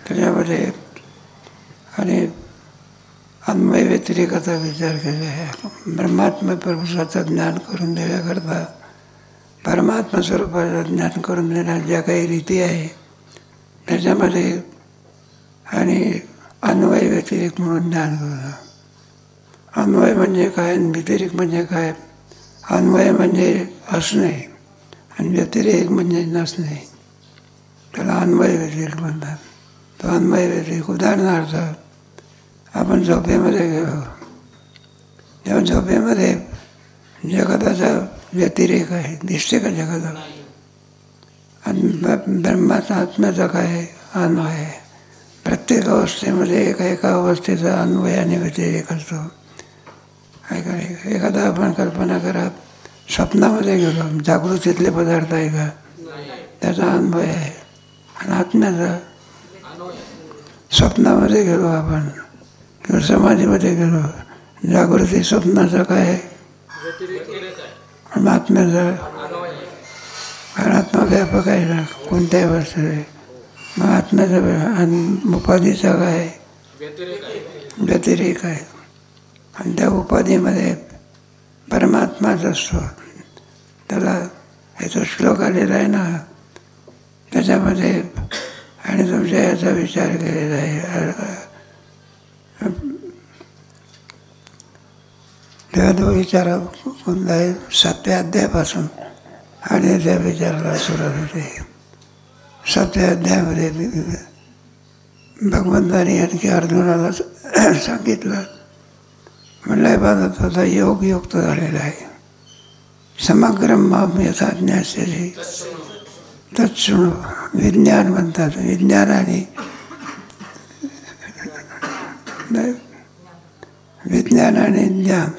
त्याच्यामध्ये आणि अन्वय व्यतिरेकाचा विचार केला आहे. ब्रह्मात्मा पुरुषाचं ज्ञान करून देण्याकरता परमात्मा स्वरूपाचं ज्ञान करून देण्यात ज्या काही रीती आहे त्याच्यामध्ये आणि अन्वय व्यतिरेक म्हणून ज्ञान करणं. अन्वय म्हणजे काय आणि व्यतिरेक म्हणजे काय? अन्वय म्हणजे असणे आणि व्यतिरेक म्हणजे नसणे. त्याला अन्वय व्यतिरेक म्हणतात. तो अन्वय व्यतिरेक उदाहरणार्थ आपण झोपेमध्ये गेलो, तेव्हा झोपेमध्ये जगताचा व्यतिरेक आहे, दिसते का जगताला? आणि ब्रह्माचा आत्म्याचा काय अन्वय आहे. प्रत्येक अवस्थेमध्ये एका अवस्थेचा अन्वय आणि व्यतिरेक असतो. काय काय एखादा आपण कल्पना करा, स्वप्नामध्ये गेलो, जागृतीतले पदार्थ आहे का? त्याचा अन्वय आहे. आणि आत्म्याचा स्वप्नामध्ये गेलो आपण किंवा समाधीमध्ये गेलो, जागृती स्वप्नाचा काय आहे? आत्म्याचा. कारण आत्मा व्यापक आहे ना कोणत्याही अवस्थेत. मग आत्म्याचा आणि उपाधीचा काय व्यतिरेक आहे. आणि त्या उपाधीमध्ये परमात्माच असतो. त्याला याचा श्लोक आलेला आहे ना, त्याच्यामध्ये आणि तुमच्या याचा विचार केलेला आहे. तेव्हा तो विचार कोणता आहे? 7व्या अध्यायापासून आणि त्या विचाराला सुरुवात होते. 7व्या अध्यायामध्ये भगवंताने आणखी अर्जुनाला सांगितलं, म्हणलं बाबा तुझा योग युक्त झालेला आहे. समग्रम माम यथा ज्ञास्यसि तत्शृणु. विज्ञान म्हणतात. विज्ञान आणि ज्ञान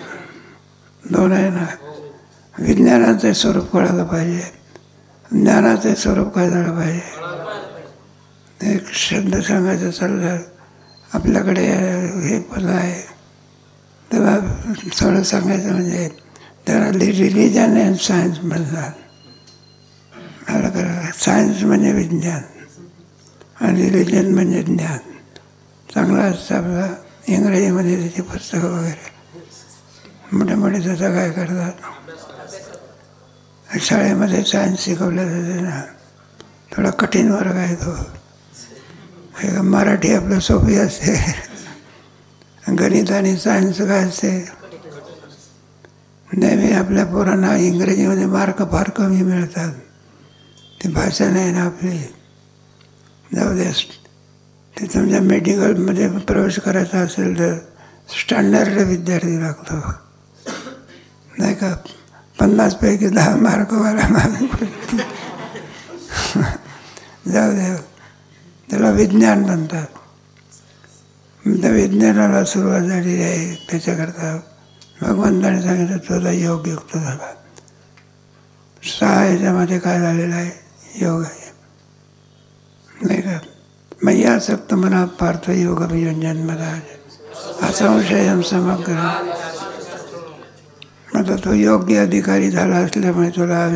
दोन आहे ना. विज्ञानाचे स्वरूप कळायला पाहिजे, ज्ञानाचे स्वरूप काय झालं पाहिजे. एक शब्द सांगायचं चाललं, आपल्याकडे हे पद आहे त्याला थोडं सांगायचं म्हणजे त्याला रिलिजन अँड सायन्स म्हणतात. सायन्स म्हणजे विज्ञान आणि रिलिजन म्हणजे ज्ञान. चांगला असतं आपला इंग्रजीमध्ये त्याची पुस्तकं वगैरे. मोठे मोठे त्याचं काय करतात, शाळेमध्ये सायन्स शिकवलं जाते ना, थोडा कठीण वर्ग आहे तो. हे मराठी आपलं सोपी असते, गणित आणि सायन्स काय असते. नेहमी आपल्या पोरांना इंग्रजीमध्ये मार्क फार कमी मिळतात. ती भाषा नाही ना आपली. जाऊ दे. ते तुमच्या मेडिकलमध्ये प्रवेश करायचा असेल तर स्टँडर्ड विद्यार्थी लागतो नाही का. 50 पैकी 10 मार्क वाला जाऊ दे. त्याला विज्ञान म्हणतात. त्या विज्ञानाला सुरुवात झालेली आहे. त्याच्याकरता भगवंताने सांगितलं तुझा योग युक्त झाला. 6 याच्यामध्ये काय झालेलं आहे? योग आहे नाही का. मय्यासक्त मना पार्थ योग अभियुञ्जन मला असंशयम समग्र. आता तो योग्य अधिकारी झाला असल्यामुळे तुला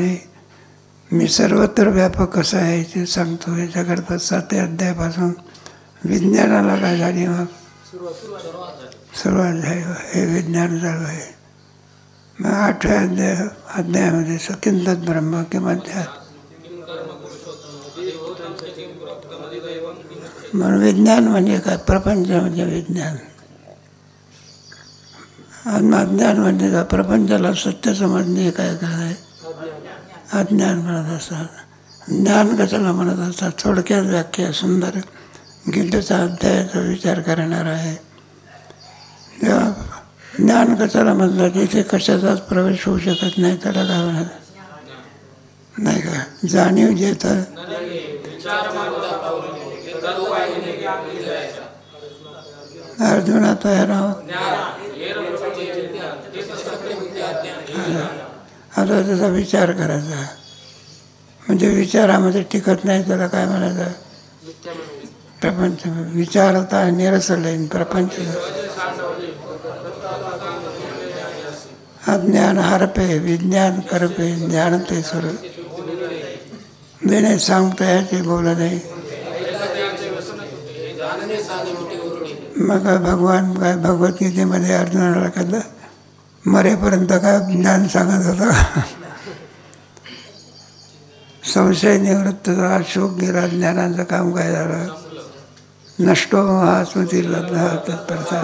मी सर्वत्र व्यापक कसं आहे ते सांगतो. याच्याकरता 7व्या अध्यायापासून विज्ञानाला काय झाली मग सुरुवात झाली. हे विज्ञान झालं आहे. मग 8व्या अध्यायामध्ये सकिंतत ब्रह्म किंवा म्हणून विज्ञान म्हणजे काय? प्रपंच म्हणजे विज्ञान. अज्ञान म्हणजे काय? प्रपंचाला सत्य समजणे काय काय अज्ञान म्हणत असतात. ज्ञान कशाला म्हणत असतात? थोडक्यात व्याख्या सुंदर गीतेचा अध्यायाचा विचार करणार आहे. जेव्हा ज्ञान कशाला म्हणतात? तिथे कशाचाच प्रवेश होऊ शकत नाही. त्याला काय म्हणत नाही का. जाणीव जे तर अर्जुना तयार आता त्याचा विचार करायचा. म्हणजे विचारामध्ये टिकत नाही त्याला काय म्हणायचं? प्रपंच. विचार होता निरसले प्रपंच. अज्ञान हरपे विज्ञान करपे ज्ञान ते स्वरूप. विनय सांगता याचे बोल नाही. मग काय भगवान काय भगवद्गीतेमध्ये अर्जुनाला कळलं मरेपर्यंत काय ज्ञान सांगत होता. संशय निवृत्त झाला, शोक गेला, ज्ञानाचं काम काय झालं. नष्टो हा स्मृती लब्धा तत्परता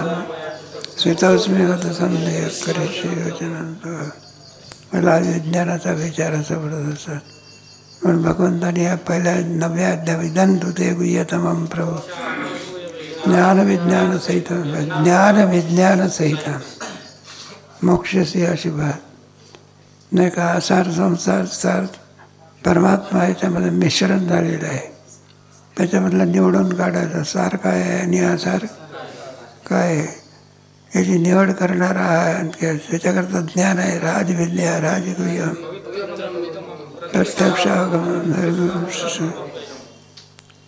स्मितस्मी होत संदेह करेशी योजनांत. मला विज्ञानाचा विचाराचा पडत असतात. म्हणून भगवंतानी या पहिल्या 9व्या अध्याय विदंतु ते गुह्यतमं प्रभू ज्ञान विज्ञान सहित ज्ञान विज्ञान सहित मोक्षसी अशी बात नाही का. आसार संसार सार परमात्मा याच्यामध्ये मिश्रण झालेलं आहे. त्याच्यामधलं निवडून काढायचं सार काय आहे आणि आसार काय आहे याची निवड करणारा आहे. त्याच्याकरता ज्ञान आहे राजविद्या राजगुह्य प्रत्यक्ष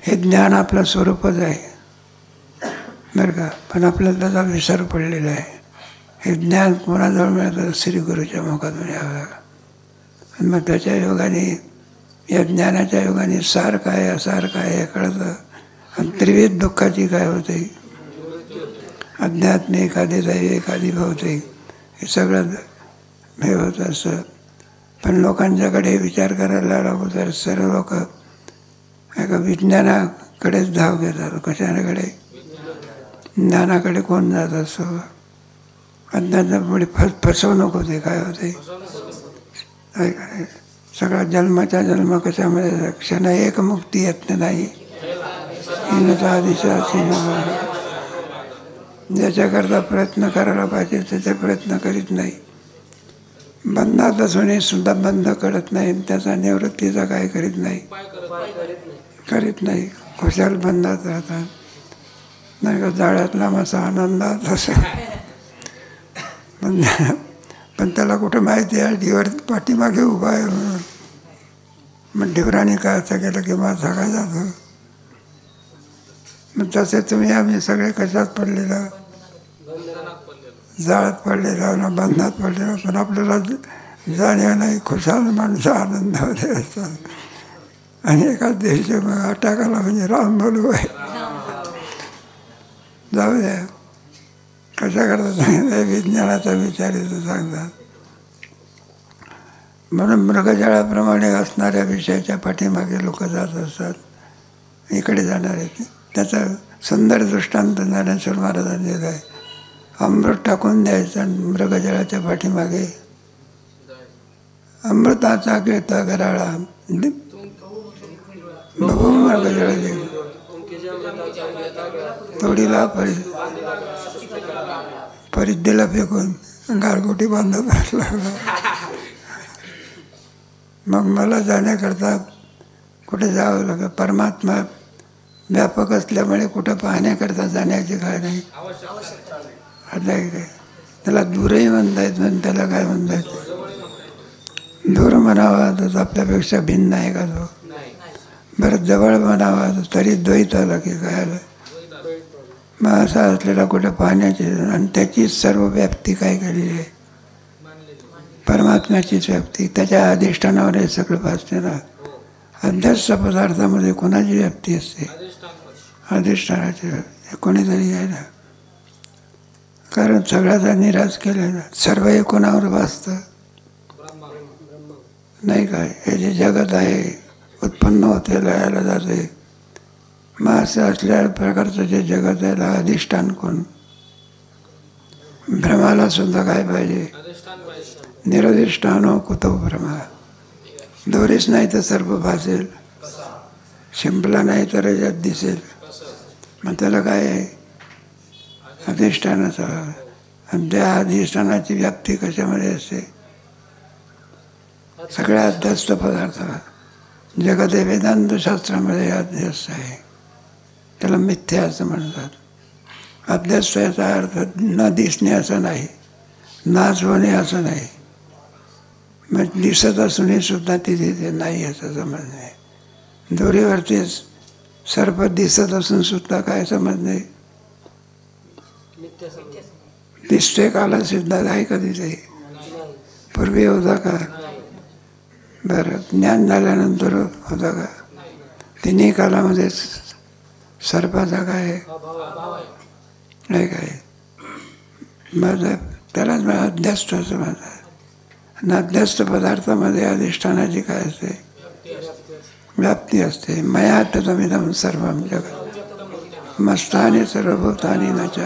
हे ज्ञान आपलं स्वरूपच आहे बरं का. पण आपल्याला त्याचा विसर पडलेला आहे. हे ज्ञान कोणाजवळ मिळतं श्रीगुरूच्या मुखात मिळावं. आणि मग त्याच्या योगाने या ज्ञानाच्या योगाने सार काय असार काय हे कळतं. आणि त्रिविध दुःखाची काय होते आध्यात्मिक आधी दैविक आधी भौतिक हे सगळं हे होत असं. पण लोकांच्याकडे विचार करायला लागलो तर सर्व लोक एका विज्ञानाकडेच धाव घेतात. कशाकडे ज्ञानाकडे कोण जात असतो. अज्ञानापुढे फसवणूक होते काय होते काय काय. सगळा जन्माच्या जन्म कशामध्ये क्षण एक मुक्ती येत नाही हिनता दिशा ज्याच्याकरता प्रयत्न करायला पाहिजे त्याचे प्रयत्न करीत नाही. बंधात असूनही सुद्धा बंध कळत नाही. त्याचा निवृत्तीचा काय करीत नाही. खुशाल बंधात राहतात नाही का. जाळ्यातला मासा आनंदात असं. पण त्याला कुठं माहिती आहे ढिवर पाठीमागे उभा आहे म्हणून. मग ढिवराने काय असं केलं की मासा काय जातो. मग तसे तुम्ही आम्ही सगळे कशात पडलेलं जाळ्यात पडलेला ना बंधात पडलेला. पण आपल्याला जाणीव नाही. खुशाल माणसं आनंदामध्ये असतात. आणि एका दिवशी मग अटॅक आला म्हणजे राम बोलू आहे जाऊ द्या. कशा करता सांगितलं विज्ञानाचा विचार येतो सांगतात. म्हणून मृगजळाप्रमाणे असणाऱ्या विषयाच्या पाठीमागे लोक जात असतात. इकडे जाणार आहेत. त्याचा सुंदर दृष्टांत ज्ञानेश्वर महाराजांनी दिला आहे. अमृत टाकून द्यायचं मृगजळाच्या पाठीमागे अमृताचा गिळता गराळा बघू मृगजळ तोडीला परिद्धीला फेकून गारगोटी बांधत लागला. मग मला जाण्याकरता कुठे जावं लागेल. परमात्मा व्यापक असल्यामुळे कुठं पाहण्याकरता जाण्याची काय नाही. आता काय त्याला दूरही म्हणता येत पण त्याला काय म्हणता येत. दूर म्हणावा तर आपल्यापेक्षा भिन्न आहे का तो. बरं जवळ म्हणावा तरी द्वैत आला की काय आलं. मग असं असलेला कुठं पाहण्याची आणि त्याचीच सर्व व्याप्ती काय केलेली आहे परमात्म्याचीच व्याप्ती. त्याच्या अधिष्ठानावर हे सगळं भासते ना. अध्यस्थ पदार्थामध्ये कोणाची व्याप्ती असते अधिष्ठानाची. कोणीतरी आहे ना. कारण सगळ्याचा निराश केलेला सर्व हे कोणावर भासतं नाही काय. हे जे जगत आहे उत्पन्न होते लयाला जाते. मग असं असल्या प्रकारचं जे जगत आहे त्याला अधिष्ठान कोण. भ्रमाला सुद्धा काय पाहिजे निरधिष्ठानो कुतो भ्रमा. दोरीच नाही तर सर्व भासेल. शिंपला नाही तर याच्यात दिसेल. मग त्याला काय आहे अधिष्ठानाचा. आणि त्या अधिष्ठानाची व्याप्ती कशामध्ये असते सगळ्या अध्यस्थ पदार्थात. जगत हे वेदांतशास्त्रामध्ये अध्यस्थ आहे. त्याला मिथ्या असं म्हणतात. अध्यस्थ याचा अर्थ न दिसणे असं नाही नाच होणे असं नाही. मग दिसत असूनही सुद्धा ती तिथे नाही असं समजणे. दोरीवरतीच सर्प दिसत असून सुद्धा काय समजणे दिसते काला सुद्धा आहे का तिथे पूर्वी होता का. बरं ज्ञान झाल्यानंतर होता का. तिन्ही कालामध्येच सर्पाचा काय नाही काय माझं त्यालाच मला अध्यास्त असं माझं. आणि अध्यास्त पदार्थामध्ये अधिष्ठानाची काय असते? व्याप्ती असते. मया तदमिदं सर्वं जगत् मस्तानि सर्वभूतानि न च.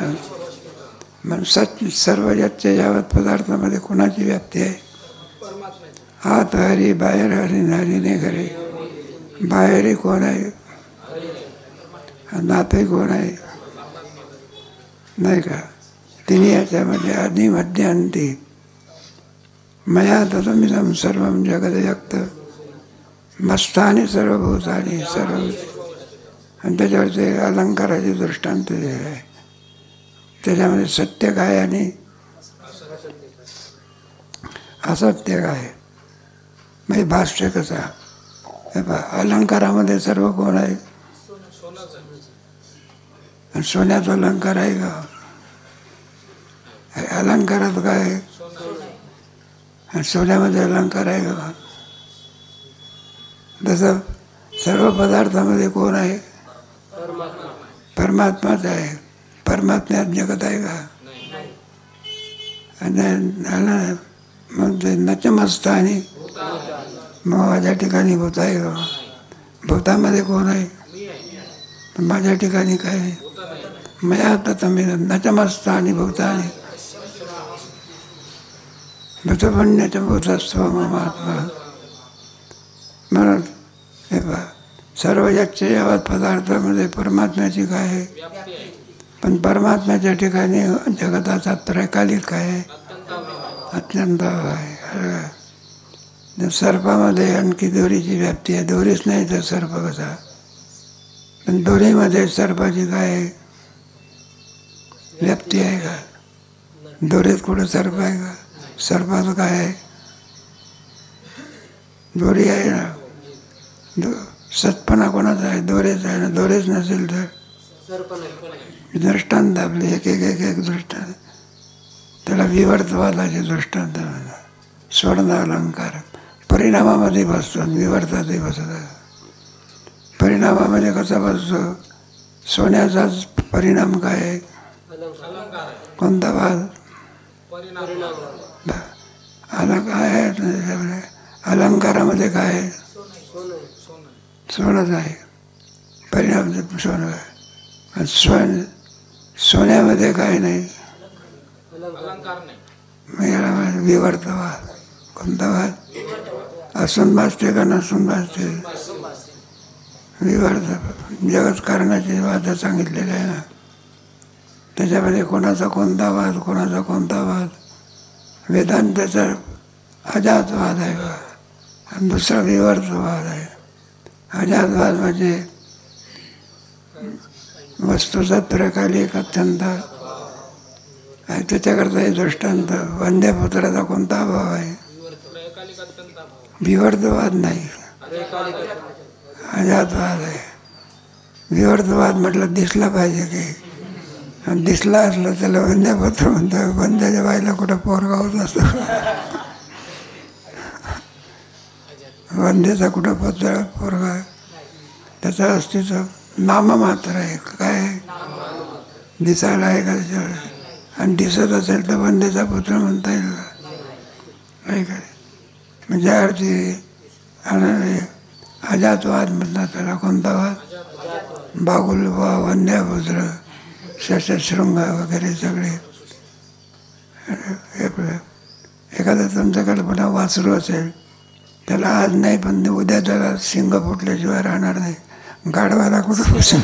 म्हणून सर्व जगच्या यावत पदार्थामध्ये कोणाची व्याप्ती आहे? आत हरी बाहेर हरी हरीने घरे. बाहेरही कोण आहे? नातही कोण आहे? नाही का? तिन्ही याच्यामध्ये आधी मध्य अंती. मया तदमिदं सर्वं जगत् व्यक्त मस्तानि सर्वभूतानि सर्व. आणि त्याच्यावरचे अलंकाराचे दृष्टांत जे आहे त्याच्यामध्ये सत्य काय आणि असत्य काय. म्हणजे भाष्य कसा? हे पहा, अलंकारामध्ये सर्व कोण आहे? सोन्याचा अलंकार आहे का? अलंकारात काय आहे? सोन्यामध्ये अलंकार आहे का? तसं सर्व पदार्थामध्ये कोण आहे? परमात्माच आहे. परमात्म्यात जगत आहे का? आणि नचमस्त आणि मग माझ्या ठिकाणी भूत आहे का? भूतामध्ये कोण आहे? माझ्या ठिकाणी काय आहे? मया तमी नचमस्त आणि भूतानी भूतपुण्यच भूतस्व महात्मा. म्हणून हे पहा, सर्व जगच्या यावत पदार्थामध्ये परमात्म्याची काय आहे? पण परमात्म्याच्या ठिकाणी जगताचा त्रैकालिक काय आहे? अत्यंत आहे. सर्पामध्ये आणखी दोरीची व्याप्ती आहे. दोरीच नाही तर सर्प कसा? पण दोरीमध्ये सर्पाची काय आहे? व्याप्ती आहे का? दोरीत कुठं सर्प आहे का? सर्पाचं काय आहे? दोरी आहे ना. सत्पणा कोणाचा आहे? दोरेच आहे ना. दोरेच नसेल तर दृष्टांत आपले एक एक एक एक दृष्टांत. त्याला विवर्तवादाचे दृष्टांत म्हणा. स्वर्ण अलंकार परिणामामध्ये बसतो, विवर्तातही बसतो. परिणामामध्ये कसा बसतो? सोन्याचाच परिणाम काय आहे? कोणता भाग? अलंकारामध्ये काय आहे? सोनच आहे. परिणाम सोनं आहे. सोन्यामध्ये काय नाही? विवर्तवाद. कोणता वाद? असून भासते का नसून भासते? विवर्त जगत कारणाचे वाद सांगितलेले आहे ना. त्याच्यामध्ये कोणाचा कोणता वाद, कोणाचा कोणता वाद? वेदांताचा अजातवाद आहे आणि दुसरा विवर्तवाद आहे. अजातवाद म्हणजे वस्तूचा त्रैकालिक अत्यंत आहे. त्याच्याकरता हे दृष्टांत. वंद्यपुत्राचा कोणता अभाव आहे? विवर्तवाद नाही, अजातवाद आहे. विवर्तवाद म्हटलं दिसला पाहिजे की, आणि दिसला असलं त्याला वंद्यपुत्र म्हणतात. वंद्याच्या बाईला कुठं पोरगा होत असतो? वंद्याचा कुठं पोरगा? त्याचं अस्तित्व नाम मात्र आहे. काय दिसायला आहे का त्याच्यावर? आणि दिसत असेल तर वंद्याचा पुत्र म्हणता येईल का? नाही काय? म्हणजे अर्थी अजातवाद म्हणतात त्याला. कोणता वाद? बागुलवा, वंद्यापुत्र, शशशृंग वगैरे सगळे. एखादं तुमचं कल्पना वासरू असेल, त्याला आज नाही पण उद्या त्याला शिंग फुटल्याशिवाय राहणार नाही. गाढवाला कुठं बसून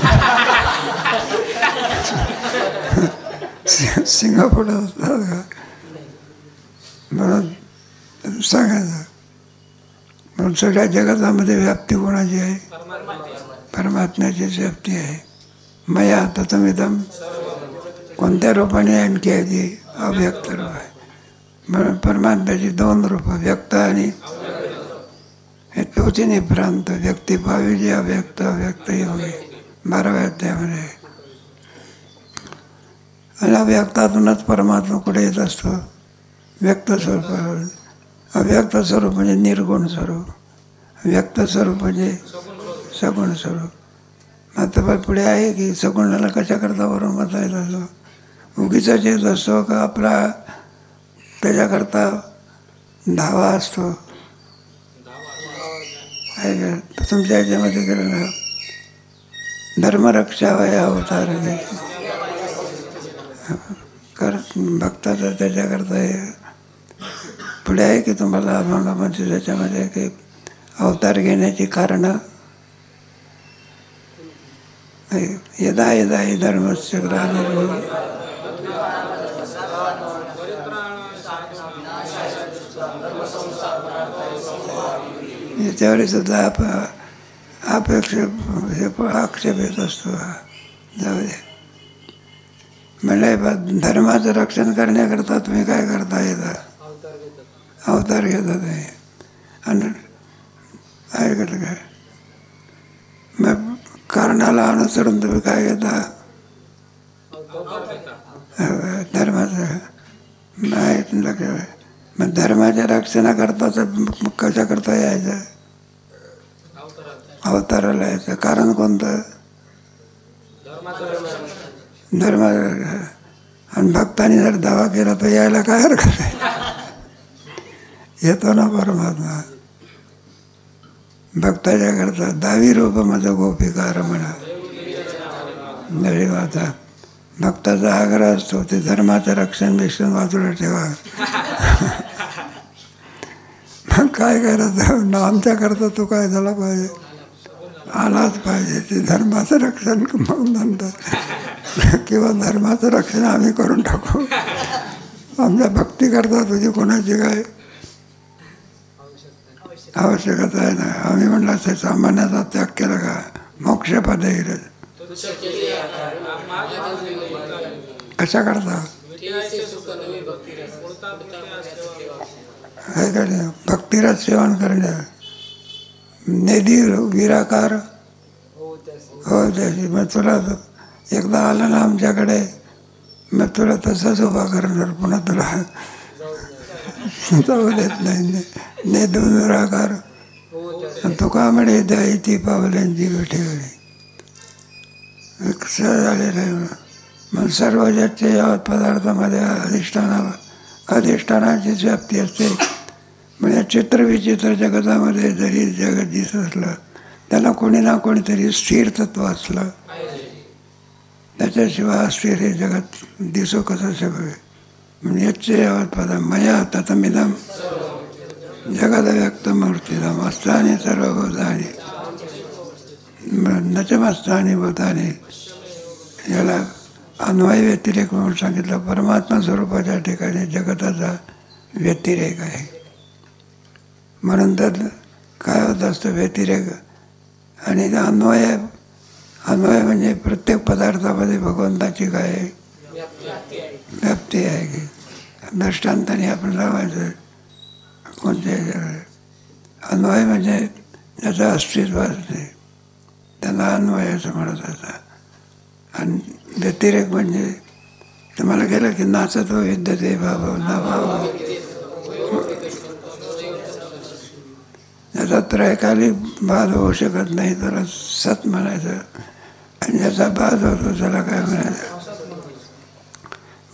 शिंग फुटत असतात का? म्हणून सांगायचं. म्हणून सगळ्या जगतामध्ये व्याप्ती कोणाची आहे? परमात्म्याचीच व्याप्ती आहे. मया ततमिदं. कोणत्या रूपाने आणखी आहे? ती अव्यक्त रूप आहे. म्हणून परमात्म्याची दोन रूपं, व्यक्त आणि हे तोचीने प्रांत. व्यक्ती पाहिजे, अव्यक्त, अव्यक्त योगी 12व्या अध्यायामध्ये. आणि अव्यक्तातूनच परमात्मा कुठे येत असतो? व्यक्त स्वरूप. अव्यक्त स्वरूप म्हणजे निर्गुण स्वरूप, व्यक्त स्वरूप म्हणजे सगुण स्वरूप. आता पुढे आहे की सगुणाला कशा करता बरोबर बसायचा असतो, उगीचाच येत असतो का आपला त्याच्याकरता धावा असतो. आहे का तुमच्या ह्याच्यामध्ये गेलं ना, धर्मरक्षा वया अवतार कर भक्ताचं त्याच्याकरता हे पुढे आहे की तुम्हाला अभंगामध्ये त्याच्यामध्ये काही अवतार घेण्याची कारणं. यदा यदा हि धर्मस्य ग्लानिर्भवति याच्यावर सुद्धा आक्षेप येत असतो. जाऊ दे म्हणलं, धर्माचं रक्षण करण्याकरता तुम्ही काय करता, येता अवतार घेता तुम्ही. आणि ऐकलं काय, मग कारणाला अनुसरून तुम्ही काय घेता, धर्माचं. मग धर्माच्या रक्षणाकरताच कशा करता यायचं, अवताराला यायचं. कारण कोणतं, धर्म. आणि भक्तांनी जर दावा केला तर यायला काय हरकत आहे, येतो ना परमात्मा. भक्ताच्या करता दावी रूप माझं गोपिका रमणा नळीवाचा. भक्ताचा आग्रह असतो ते धर्माचं रक्षण बिक्षण बाजूला ठेवा. मग काय करायचं ना, आमच्याकरता तो काय झाला पाहिजे, आलाच पाहिजे. ते धर्माचं रक्षण मग नंतर किंवा धर्माचं रक्षण आम्ही करून टाकू. आमच्या भक्तीकरता तुझी कोणाची काय आवश्यकता आहे ना. आम्ही म्हणलं ते सामान्याचा त्याग केला का मोक्षपद येईल. कशा करता काय करणे, भक्तिरस सेवन करणे, निधी विराकार हो त्याची. मग तुला एकदा आलं ना आमच्याकडे, मग तुला तसंच उभा करणार, पुन्हा तुला जाऊ देत नाही. नेदू निराकार तुका म्हणे द्याई ती पावल्यांची विठेवरी झालेलं आहे. मग सर्व ज्याच्या या पदार्थामध्ये अधिष्ठानाची व्याप्ती असते. म्हणजे चित्रविचित्र जगतामध्ये जरी जगत दिसत असलं, त्याला कोणी ना कोणीतरी स्थिर तत्व असलं, त्याच्याशिवाय अस्थिर हे जगत दिसू कसं शकते. म्हणजे याचे पद मया ततमिदम जगद व्यक्त मूर्तिदम असतानी सर्वभूतानी नचमस्तानी भूतानी. याला अन्वय व्यतिरेक म्हणून सांगितलं. परमात्मा स्वरूपाच्या ठिकाणी जगताचा व्यतिरेक आहे. म्हणून तर काय होत असतं व्यतिरेक आणि अन्वय. अन्वय म्हणजे प्रत्येक पदार्थामध्ये भगवंताची काय व्याप्ती आहे की दृष्टांताने आपण लावायचं. कोणत्या अन्वय म्हणजे त्याचं अस्तित्व असते, त्याला अन्वय असं म्हणत असतं. आणि व्यतिरेक म्हणजे तुम्हाला गेलं की नाचत विद्यते भाव ना भाव. ज्याचा त्रयकाली बाद होऊ शकत नाही त्याला सत म्हणायचं, आणि ज्याचा बाद होतो त्याला काय म्हणायचं.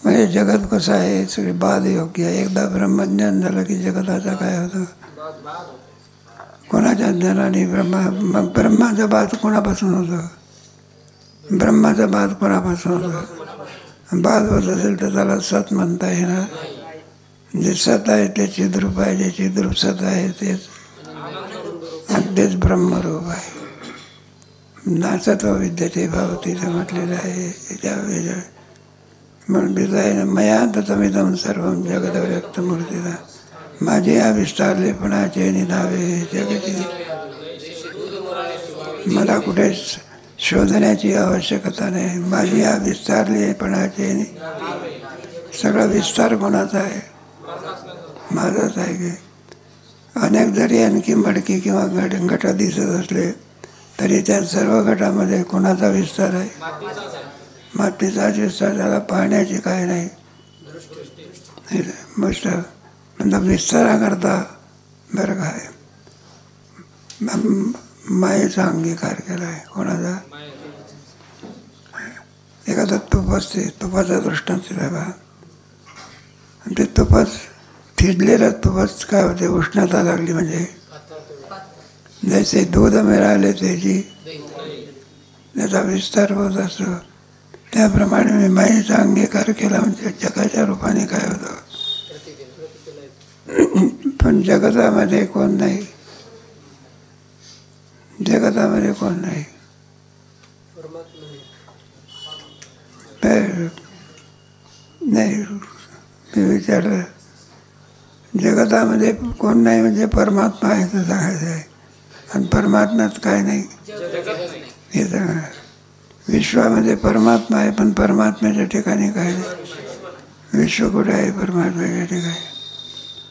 म्हणजे जगत कसं आहे, सगळी बाद योग्य आहे. एकदा ब्रह्मज्ञान झालं की जगताचा काय होतं, कोणाच्या ज्ञानाने मग ब्रह्माचा बाद कोणापासून होतं, ब्रह्माचा बाद कोणापासून होतं. बाद होत असेल तर त्याला सत म्हणता येणार. जे सत आहे ते चिद्रूप आहे, जे चिद्रूप सत आहे तेच ब्रह्मरूप आहे. नाचत्व विद्यते भावतीचं म्हटलेलं आहे. त्याच्या म्हणून बिजाय मया ततमिदम सर्व जगद व्यक्त मूर्तीला. माझे या विस्तारलेपणाचे निधावे जगती. मला कुठे शोधण्याची आवश्यकता नाही. माझी या विस्तारलेपणाचे सगळा विस्तार कोणाचा आहे, माझाच आहे की. अनेक जरी आणखी मडकी किंवा गट दिसत असले तरी त्या सर्व गटामध्ये कोणाचा विस्तार आहे, मातीचाच विस्तार. त्याला पाहण्याची काय नाही. मस्त म्हणजे विस्ताराकरता बरं काय मायेचा अंगीकार केला आहे. कोणाचा, एखादा तूप असते, तुपाचा दृष्टांत दिला बा. आणि ते तुपात थिजलेलं तुपात काय होते, उष्णता लागली म्हणजे जसे दूध मिळाले त्याची त्याचा विस्तार होत असतो. त्याप्रमाणे मी मायेचा अंगीकार केला म्हणजे जगाच्या रूपाने काय होतं. पण जगतामध्ये कोण नाही, जगतामध्ये कोण नाही. नाही मी विचारलं, जगतामध्ये कोण नाही म्हणजे परमात्मा आहे तर सांगायचं आहे. आणि परमात्म्यात काय नाही हे सांगा. विश्वामध्ये परमात्मा आहे पण परमात्म्याच्या ठिकाणी काय नाही. विश्व कुठे आहे? परमात्म्याच्या ठिकाणी.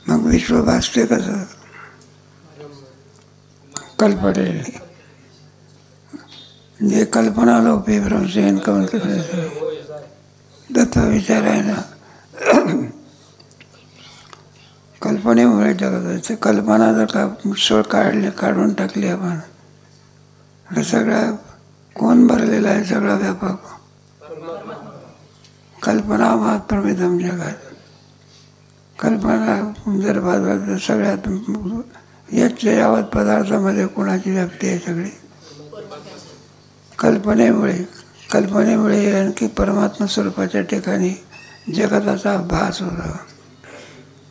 मग विश्व भासते कसं? कल्पने. जे कल्पना लोपी भ्रमसेन कमल तत्व विचार आहे ना. कल्पनेमुळे जगत. कल्पना जर का काढून टाकली आपण, सगळं कोण भरलेला आहे? सगळा व्यापक. कल्पना मात्रमिदं जगत. कल्पना जर बाजूला सगळ्यात यावत पदार्थामध्ये कोणाची व्याप्ती आहे? सगळी कल्पनेमुळे. कल्पनेमुळे आणखी परमात्मा स्वरूपाच्या ठिकाणी जगताचा भास होता.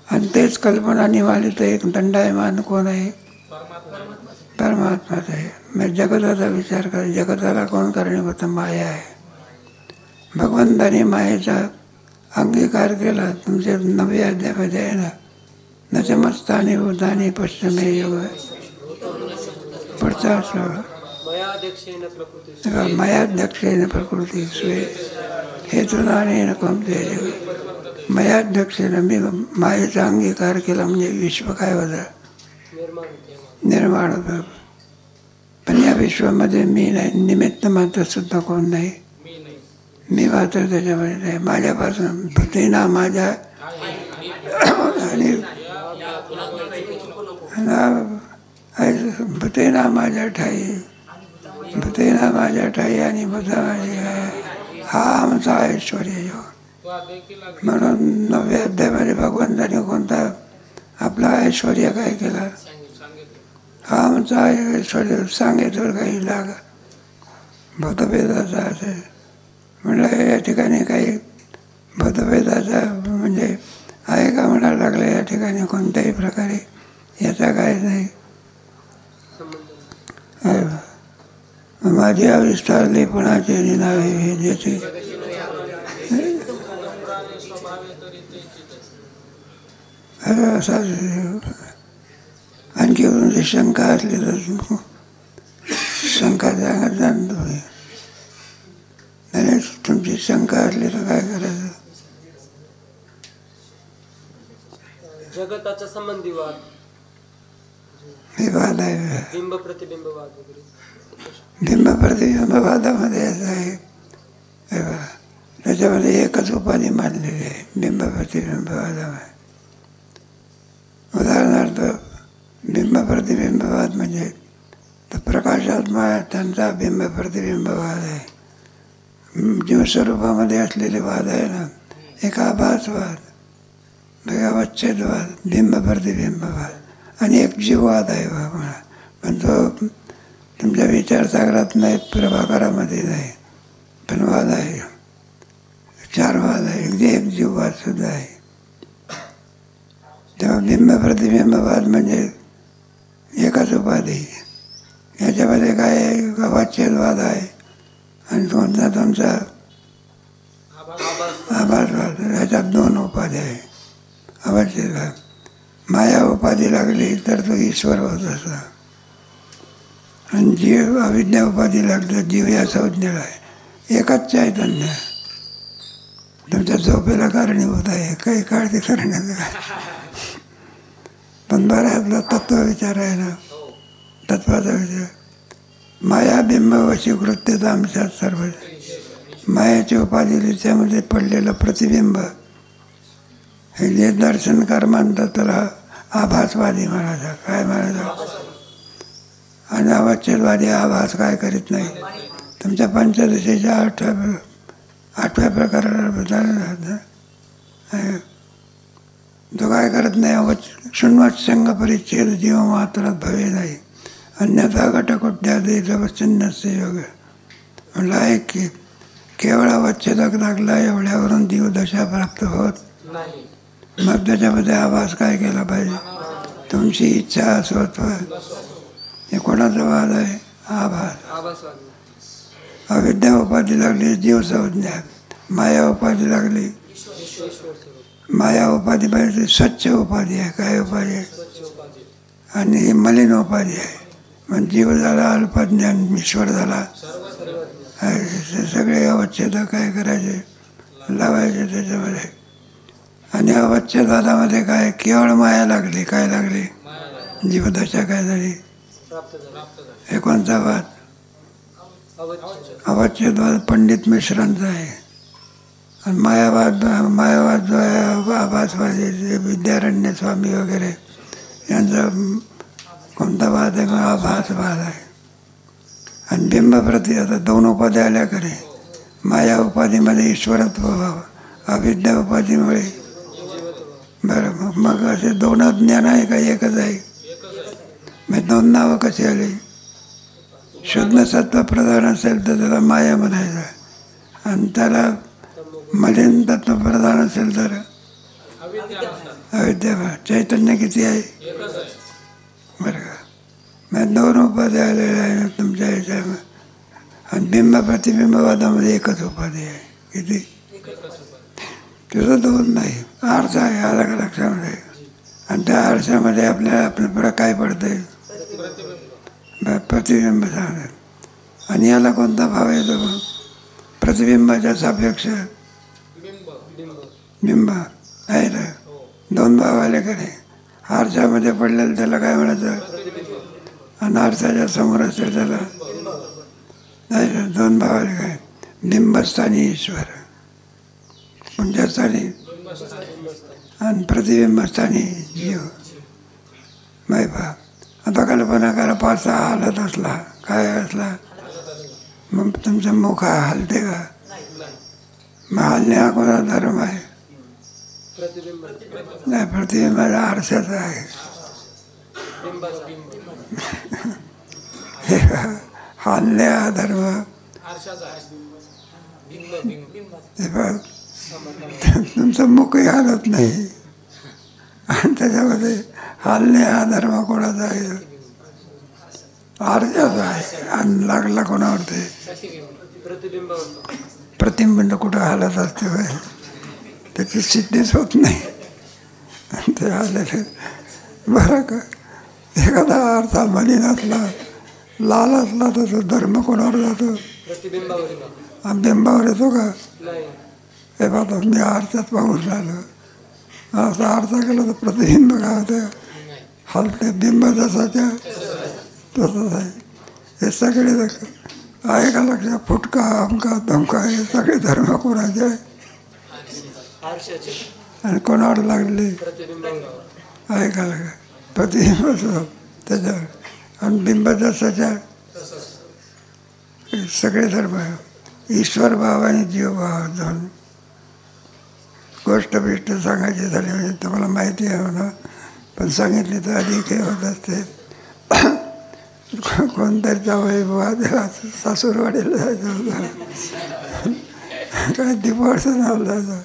आणि तेच कल्पना निवाली तर एक दंडायमान कोण आहे? परमात्माच आहे. मग जगताचा विचार करा. जगताला कोण कारणीभूत? माया आहे. भगवंताने मायेचा अंगीकार केला. तुमच्या 9व्या अध्यायामध्ये आहे ना, नचमस्तानी भूतानी पश्चिमे योग पुढचा मयाध्यक्षेन प्रकृती स्वे हेतुदानेन कमते जग. मयाध्यक्षेन मी मायेचा अंगीकार केला म्हणजे विश्व काय होतं? निर्माण होतं. पण या विश्वामध्ये मी नाही, निमित्त मात्र सुद्धा कोण नाही. मी मात्र त्याच्यामध्ये नाही. माझ्यापासून भूतेना माझ्या आणि भूतेना माझ्या ठाई, भूतेना माझ्या ठाई आणि भूता माझी हा आमचा ऐश्वर्य योग. म्हणून 9व्या अध्यायामध्ये भगवंताने कोणता आपला ऐश्वर्य काय केला? हा आमचा ऐश्वर्य सांगितलं काही लाग भूतभेदाचा असेल म्हणलं. या ठिकाणी काही भूतभेदाचा म्हणजे आहे का म्हणायला लागलं. या ठिकाणी कोणत्याही प्रकारे याचा काय नाही. माझी अविस्तारली पुणाचे निनावे ज्याची असा. आणखी शंका असली तर शंका सांगत जाणतो. आणि तुमची शंका असली तर काय करायचं? जगताच्या संबंधी वाद, हे वाद आहे. बिंब प्रतिबिंब वाद वगैरे. बिंब प्रतिबिंब वादामध्ये असं आहे, त्याच्यामध्ये एकच उपाधी मानलेली आहे बिंब प्रतिबिंब वादामध्ये. उदाहरणार्थ बिंब प्रतिबिंबवाद म्हणजे तर प्रकाशात्मा त्यांचा बिंब प्रतिबिंबवाद आहे. जीवस्वरूपामध्ये असलेले वाद आहे ना, एक आभासवाद, अवच्छेदवाद, बिंब प्रतिबिंबवाद आणि एक जीववाद आहे बाबा. पण तो तुमच्या विचारसागरात नाही, प्रभाकरामध्ये नाही, पण वाद आहे. 4 वाद आहे. एक जीववाद सुद्धा आहे. तेव्हा बिंब प्रतिबिंबवाद म्हणजे एकच उपाधी. याच्यामध्ये काय आहे? अवच्छेदवाद आहे आणि तुमचा आभासवाद. याच्यात 2 उपाधी आहे. अवच्छेदवाद माया उपाधी लागली तर तो ईश्वर होत असता, आणि जीव अविद्या उपाधी लागलं जीव या संज्ञेला आहे. एकच चैतन्य तुमच्या झोपेला कारणीभूत आहे. काही काळजी करण्याचं पण बरं आहे. आपला तत्व विचार आहे ना, तत्वाचा विचार. माया बिंब वशी कृत्यता आमच्यात सर्व. मायाची उपाधी त्यामध्ये पडलेलं प्रतिबिंब हे जे दर्शनकार मानतात त्याला आभासवादी म्हणायचा. काय म्हणायचं? आणि अवच्छेदवादी आभास काय करीत नाही. तुमच्या पंचदशीच्या 8व्या प्रकाराला बदलला. तो काय करत नाही. शृण्वत्संग परिच्छेद जीव मात्रात भवे नाही अन्यथा घटकुट्यादे वचन्नस्य योग. म्हणलं आहे की केवळ अवच्छेदक लागला एवढ्यावरून जीव दशा प्राप्त होत नाही. मग त्याच्यामध्ये आभास काय केला पाहिजे. तुमची इच्छा स्वत्व हे कोणाचा वाद आहे. आभास. अविद्या उपाधी लागली जीव संज्ञा. माया उपाधी लागली. माया उपाधी पाहिजे स्वच्छ उपाधी आहे. काय उपाधी आहे. आणि ही मलिन उपाधी आहे. मग जीव झाला अल्पज्ञान ईश्वर झाला. सगळे अवच्छेद काय करायचे लावायचे त्याच्यामध्ये. आणि अवच्छेदामध्ये काय केवळ माया लागली. काय लागली. जीवदशा काय झाली. हे कोणता वाद. अवच्छेदवाद पंडित मिश्रांचा आहे. आणि मायावाद जो आहे आभासवादी विद्यारण्य स्वामी वगैरे यांचा कोणता वाद आहे. आभासवाद आहे. आणि बिंबप्रती आता 2 उपाध्या आल्या करे. माया उपाधीमध्ये ईश्वरत्व व्हावं. अविद्या उपाधीमुळे बरं. मग असे 2 ज्ञान आहे का एकच आहे. मग 2 नावं कशी आली. शुद्ध सत्व प्रधान असेल तर त्याला माया म्हणायचं. आणि त्याला मलिन तत्व प्रधान असेल तर अविद्या. चैतन्य किती आहे. बरं का. मग 2 उपाधी आलेल्या आहे तुमच्या ह्याच्यामध्ये. आणि बिंब प्रतिबिंबवादामध्ये एकच उपाधी आहे. किती. तुझं 2 नाही. आरसा आहे अलग लक्षामध्ये. आणि त्या आरशामध्ये आपल्याला काय पडतंय. प्रतिबिंब सांगतात. आणि याला कोणता भाव येतो. प्रतिबिंबाच्या सापेक्ष बिंब आहे ना. 2 भाव आले का नाही. आरशामध्ये पडलेलं त्याला काय म्हणायचं. आणि आरशाच्या समोर असेल त्याला नाही. 2 भाव आले काय. बिंबस्थानी ईश्वर पुंजस्थानी आणि प्रतिबिंबस्थानी जीव. माही पहा. आता कल्पना करा 5-6 हालत असला काय असला मग तुमचं मुख हलते का. मग हलणे हा कोणा धर्म आहे. नाही प्रतिबिंबाचा आरशाचा आहे. हलणे हा धर्म. तुमचं मुखही हालत नाही. आणि त्याच्यामध्ये हलणे हा धर्म कोणाचा आहे. आरशाचा आहे. आणि लागला कोणावर ते प्रतिबिंब कुठं हालत असते होय. त्याची सिद्धीच होत नाही. आणि ते आलेले बरं का. एखादा आरसा मलिन असला लाल असला तर तो धर्म कोणावर जातो. बिंबावर येतो का. हे पाहतो मी आरशात पाहून राहिलो. असा आरसा केला तर प्रतिबिंब काय होतं. हलते. बिंब जसाच्या तसंच आहे. हे सगळे आहे का लक्षात. फुटका अमका धमका हे सगळे धर्म कोणाचे आहे. आणि कोणावर लागले आहे का लगा. प्रतिबिंब त्याच्यावर. आणि बिंब जसाच्या सगळे धर्म ईश्वर भाव आणि जीवभाव 2. गोष्ट बिष्ट सांगायची झाली म्हणजे तुम्हाला माहिती आहे म्हणा. पण सांगितली तर अधिक हे होत असते. कोणतरी जावई बुवा सासूरवाडीला जायचं होतं. काय दिवाळचं नाव जायचं.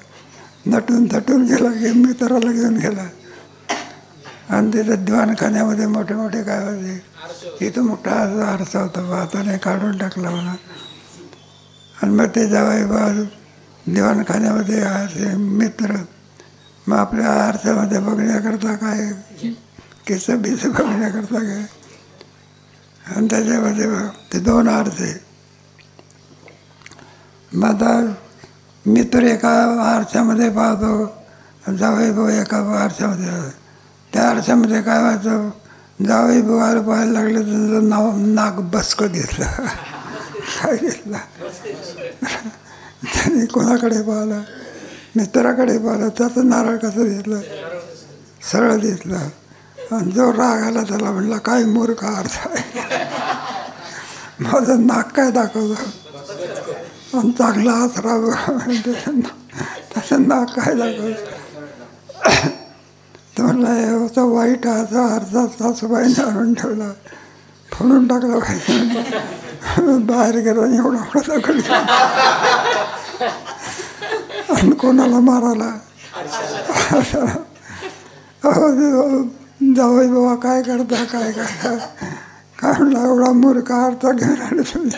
नटून थटून गेला की मित्राला घेऊन गेला. आणि तिथं दिवाणखान्यामध्ये मोठे मोठे काय होते. इथं मोठा आरसा होता. हाताने काढून टाकला म्हणा. आणि मग ते जावई बुवा दिवाणखान्यामध्ये आरसे मित्र. मग आपल्या आरशामध्ये बघण्याकरता काय केस बीस बघण्याकरता काय. आणि त्याच्यामध्ये ते 2 आरसे. मग आता मित्र एका आरशामध्ये पाहतो. जावई भाऊ एका आरशामध्ये. त्या आरशामध्ये काय व्हायचं. जावई भाऊ पाहायला लागले तर नाक बसकं घेतलं. काय घेतला. त्यांनी कोणाकडे पाहिलं. मित्राकडे पाहिलं. त्याचं नारळ कसं घेतलं. सरळ घेतलं. आणि जो राग आला त्याला म्हणला काय मूर्ख अर्थ आहे. माझं नाक काय दाखवतं. आणि चांगला हात राहावं तसं नाक काय दाखवलं. तर म्हणला हे होता वाईट हात अर्धा सासूबाईने आणून ठेवला, फोडून टाकला पाहिजे. बाहेर गेला एवढा मोठा दगड आणि कोणाला मारायला. जावई बाबा काय करता काय करता, काय म्हणला एवढा मूर्ख अर्थ घेऊन आले तुम्ही.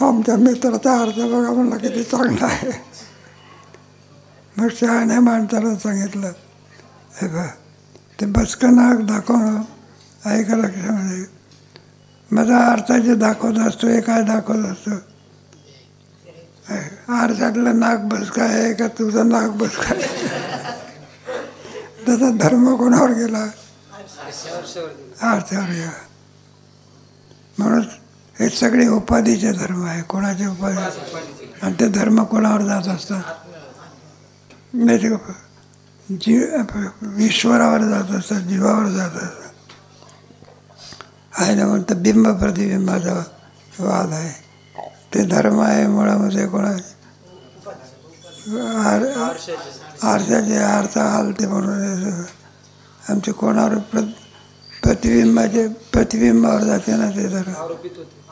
आमच्या मित्राचा अर्थ बघा म्हणला किती चांगला आहे. मग शहाण्या माणसाला सांगितलं, हे बघ ते बसकं नाक दाखवणं ऐका लक्षामध्ये. माझा अर्थाचे दाखवत असतो हे काय दाखवत असतो. आरशातलं नाक बसका आहे का तुझं नाक बसका आहे. त्याचा धर्म कोणावर गेला, आरशावर गेला. म्हणून हे सगळे उपाधीचे धर्म आहे. कोणाचे उपाधी, आणि ते धर्म कोणावर जात असतात, ईश्वरावर जात असतात, जीवावर जात असतात. आहे ना, म्हणतं बिंब प्रतिबिंबाचा वाद आहे. ते धर्म आहे मुळामध्ये कोणाचे आरशाचे अर्थ हालते म्हणून आमचे कोणावर प्रतिबिंबावर जाते ना ते धर्म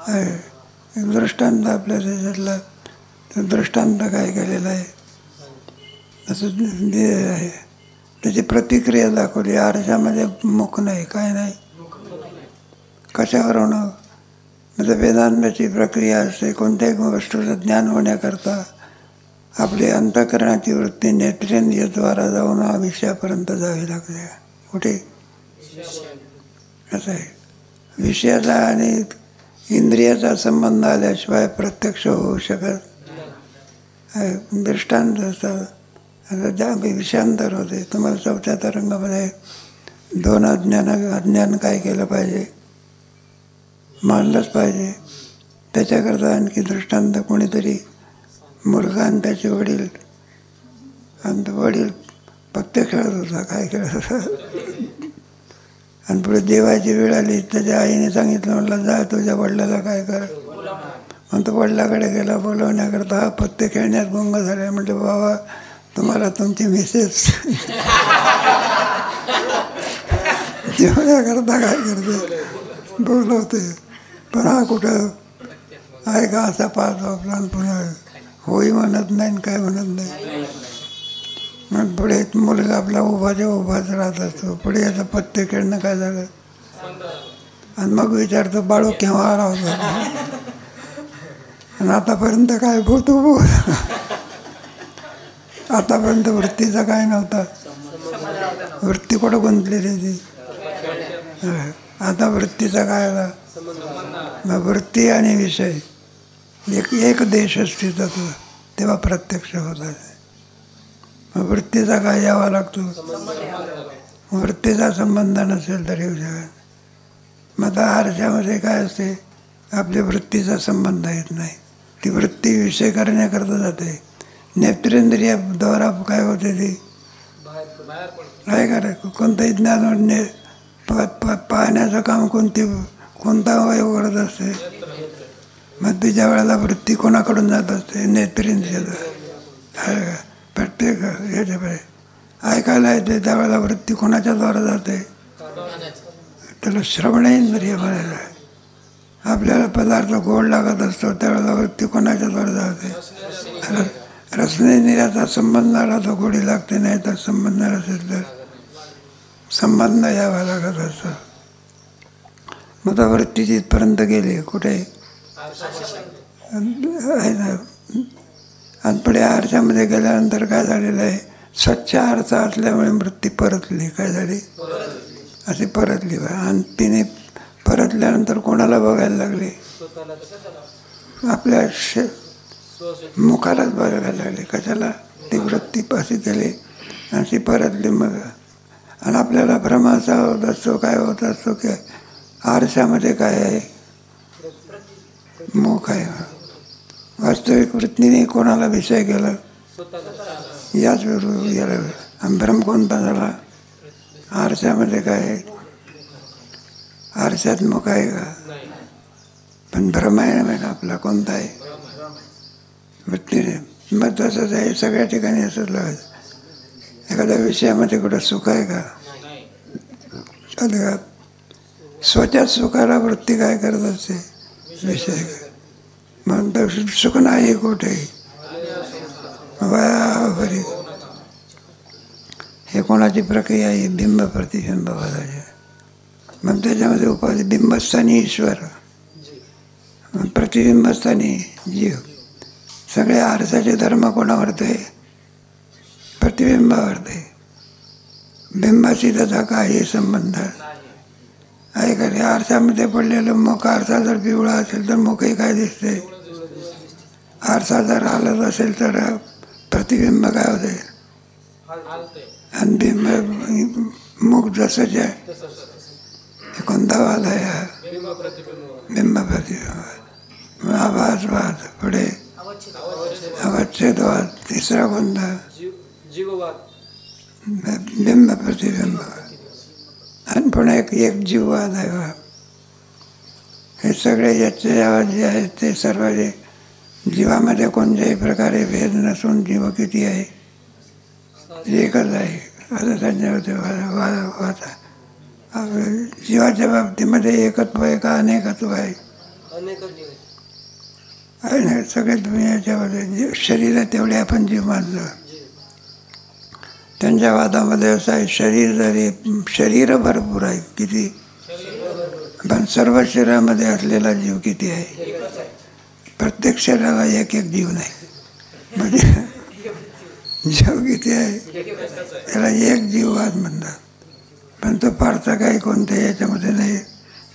आहे. दृष्टांत आपल्या देशातला दृष्टांत काय केलेला आहे असं आहे. त्याची प्रतिक्रिया दाखवली. आरशामध्ये मुख नाही, काय नाही. कशावर होणं म्हणजे वेदांताची प्रक्रिया असते. कोणत्याही गोष्टीचं ज्ञान होण्याकरता आपली अंतःकरणाची वृत्ती नेत्रेंद्रियद्वारा जाऊन विषयापर्यंत जावी लागते. कुठे असं आहे. विषयाचा आणि इंद्रियाचा संबंध आल्याशिवाय प्रत्यक्ष होऊ शकत. दृष्टांत असतात. आता ज्या विषयांतर होते. तुम्हाला चौथ्या तरंगामध्ये दोन अज्ञान काय केलं पाहिजे, मानलंच पाहिजे. त्याच्याकरता आणखी दृष्टांत कोणीतरी मुलगा आणि त्याचे वडील, आणि वडील पत्ते खेळत होता, काय खेळत होता. आणि पुढे जेवायची वेळ आली. त्याच्या आईने सांगितलं, म्हटलं जा तुझ्या वडिलाला काय कर. मग तो वडिलाकडे गेला बोलवण्याकरता. हा पत्ते खेळण्यात गुंग झाले. म्हटलं बाबा तुम्हाला तुमची मिसेस जेवण्याकरता काय करते, बोलवते. पण हा कुठं आहे का असा पाहतो आपला, पुन्हा होई म्हणत नाही काय म्हणत नाही. मग पुढे मुलगा आपला उभाच राहत असतो. पुढे याचं पत्ते खेळणं काय झालं. आणि मग विचारतो बाळू केव्हा आला होता. आणि आतापर्यंत काय भूतो आतापर्यंत वृत्तीचा काय नव्हता. वृत्ती कुठं गुंतलेली ती. आता वृत्तीचा काय आला. मग वृत्ती आणि विषय एक देश स्थित होतो तेव्हा प्रत्यक्ष होतात. मग वृत्तीचा काय यावा लागतो. वृत्तीचा संबंध नसेल तरी येऊ शकत. मग आता आरशामध्ये काय असते, आपल्या वृत्तीचा संबंध येत नाही. ती वृत्ती विषय करण्याकरता जाते. नेत्रेंद्रियाद्वारा काय होते ती काय करायचं. कोणतंही ज्ञान पाहण्याचं काम कोणता अवयव करत असते. मग तिच्या वेळेला वृत्ती कोणाकडून जात असते, नेत्रेंद्रियाद्वारा. प्रत्येक ह्याच्याकडे ऐकायला येते त्यावेळेला वृत्ती कोणाच्याद्वारा जाते, त्याला श्रवणेंद्रिय म्हणायचं आहे. आपल्याला पदार्थ गोड लागत असतो त्यावेळेला वृत्ती कोणाच्याद्वारा जाते. रसनेंद्रियाचा संबंध आला तर गोडी लागते, नाही तर संबंध नसेल तर संबंध यावा लागत असतो. मग तर वृत्ती जिथपर्यंत गेली कुठे आहे ना. आणि पुढे आरशामध्ये गेल्यानंतर काय झालेलं आहे, स्वच्छ आरसा असल्यामुळे वृत्ती परतली. काय झाली, अशी परतली. आणि तिने परतल्यानंतर कोणाला बघायला लागली, आपल्या मुखालाच बघायला लागली. कशाला, ती वृत्ती अशी केली अशी परतली. मग आणि आपल्याला भ्रम असा होत असतो, काय होत असतो की आरशामध्ये काय आहे, मुख आहे. वास्तविक वृत्तीने कोणाला विषय केला, याच गेला. आणि भ्रम कोणता झाला, आरशामध्ये काय आहे, आरशात मुख आहे का, पण भ्रम आहे ना आपला कोणता आहे, वृत्तीने. मग तसंच आहे, सगळ्या ठिकाणी असंच लावायचं. एखाद्या विषयामध्ये कुठं सुख आहे का? का स्वतः सुखाला वृत्ती काय करत असते? विषय म्हणून तर सुख नाही कुठेही. बरी हे कोणाची प्रक्रिया आहे? बिंब प्रतिबिंबवादाची. मग त्याच्यामध्ये उपाधी बिंबस्थानी ईश्वर, प्रतिबिंबस्थानी जीव. सगळे आरसाचे धर्म कोणावरते? प्रतिबिंबावरते. बिंबाशी त्याचा काही संबंध आहे का? आरशामध्ये पडलेलं मुख, आरसा जर पिवळा असेल तर मुखही काय दिसते? आरसा जर हालत असेल तर प्रतिबिंब काय होते? आणि बिंब मुख जसंच आहे. कोणता वाद आहे हा? बिंब प्रतिबिंब. आभासवाद. पुढे अवच्छेदवाद. तिसरा कोणता? बिंब प्रतिबिंब. आणि पुन्हा एक जीववाद आहे. हे सगळे याचे जे आहेत ते सर्व जे जीवामध्ये कोणत्याही प्रकारे भेद नसून जीव किती आहे? एकच आहे असं त्यांच्यामध्ये वाद. जीवाच्या बाबतीमध्ये एकत्व आहे का अनेकत्व आहे? आहे. सगळे दुनियाच्यामध्ये शरीर आहे तेवढे आपण जीव मानलं. त्यांच्या वादामध्ये असं आहे, शरीर भरपूर आहे. किती? पण सर्व शरीरामध्ये असलेला जीव किती आहे? प्रत्येक शरीराला एक एक जीव नाही. म्हणजे जीव किती आहे? त्याला एक जीववाद म्हणतात. पण तो फारसा काही कोणत्या याच्यामध्ये नाही.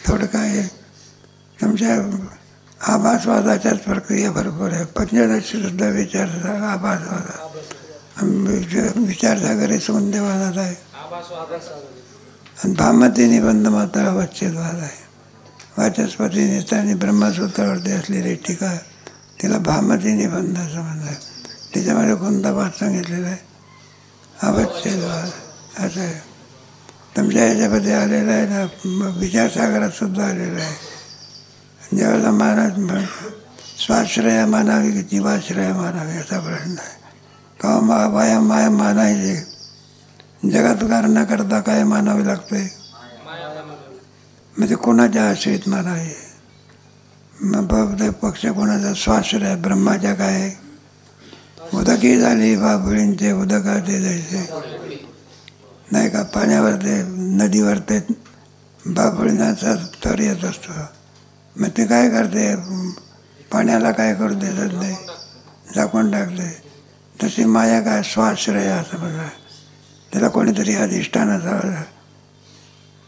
थोडं काय तुमच्या आभासवादाच्याच प्रक्रिया भरपूर आहे. पंचदशी सुद्धा आभासवाद. विचारसागरी सौंदर्यवादात आहे. आणि भामती निबंध मात्र अवच्छेदवाद आहे. वाचस्पती नेत्याने ब्रह्मसूत्रावरती असलेली टीका तिला भामती निबंध असं म्हणतात. त्याच्यामध्ये कोणता वाद सांगितलेला आहे? अवच्छेदवाद असं आहे. तुमच्या ह्याच्यामध्ये आलेलं आहे ना, विचारसागरात सुद्धा आलेलं आहे. ज्यावेळेला महाराज स्वाश्रया मानावी की जीवाश्रया मानावी असा प्रश्न आहे. का माया मानायचे? जगात कारण करता काय मानावे लागते? म्हणजे कोणाच्या आश्रित मानावे? मग पक्ष कोणाचा? स्वाश्रय ब्रह्माच्या काय? उदकी झाली बाभळींचे उदकाचे जैसे. नाही का? पाण्यावर ते नदीवर ते बाभळींचा थर येत असतो. मग ते काय करते? पाण्याला काय करू देत नाही, झाकून टाकते. तशी माया काय? स्वाश्रय असं बघा. त्याला कोणीतरी अधिष्ठान असावं.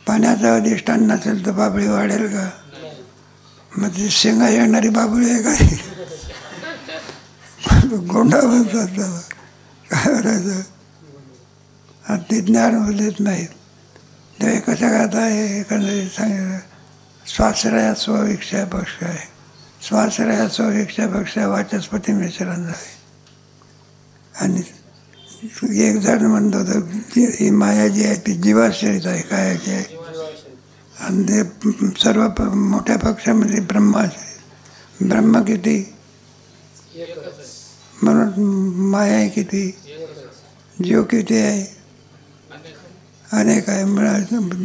पाण्याचं अधिष्ठान नसेल तर बाबळी वाढेल का? मग ती शेंगा येणारी बाबळी आहे काय? गोंडा म्हणतात त्याला. काय करायचं? ते ज्ञान देत नाहीत. ते कसं करता आहे? एकंदरीत सांगितलं स्वाश्रया स्वविक्षा पक्ष आहे. स्वाश्रया स्वविक्षा पक्ष वाचस्पती मिश्रांचा आहे. आणि एक जण म्हणतो तर ही माया जी आहे ती जीवाश्रित आहे. कायाची आहे. आणि ते सर्व मोठ्या पक्षामध्ये ब्रह्माश्रित. ब्रह्म किती? म्हणून माया किती? जीव किती आहे? अनेक आहे.